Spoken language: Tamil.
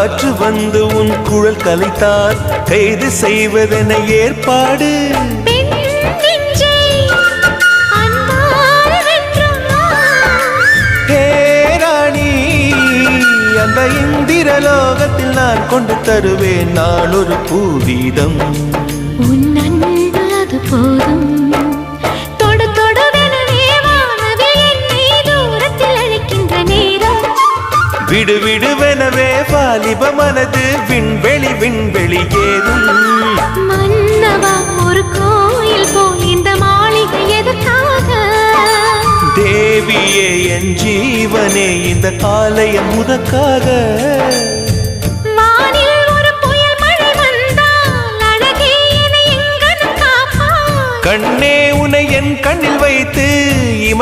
காற்று வந்து உன் குழல் கலைத்தால் கைது செய்வதென ஏற்பாடு. அந்த இந்திரலோகத்தில் நான் கொண்டு தருவேன் நான் ஒரு பூவீதம். உன் அன்பு அது போதும். தொடு தொடுவெனவே வானவில் என்னை தூரத்தில் அழைக்கின்ற நேரம். விடு விடுவெனவே வாலிப மனது விண்வெளி விண்வெளி ஏறும். மன்னவா ஒரு கோயில் போல் இந்த மாளிகை எதற்காக? தேவியே என் ஜீவனே இந்த ஆலயம் உனக்காக. வானில் ஒரு புயல் மழை வந்தால் அழகே என்னை எங்கனம் காப்பாய். கண்ணே உனை என் கண்ணில் வைத்து இமை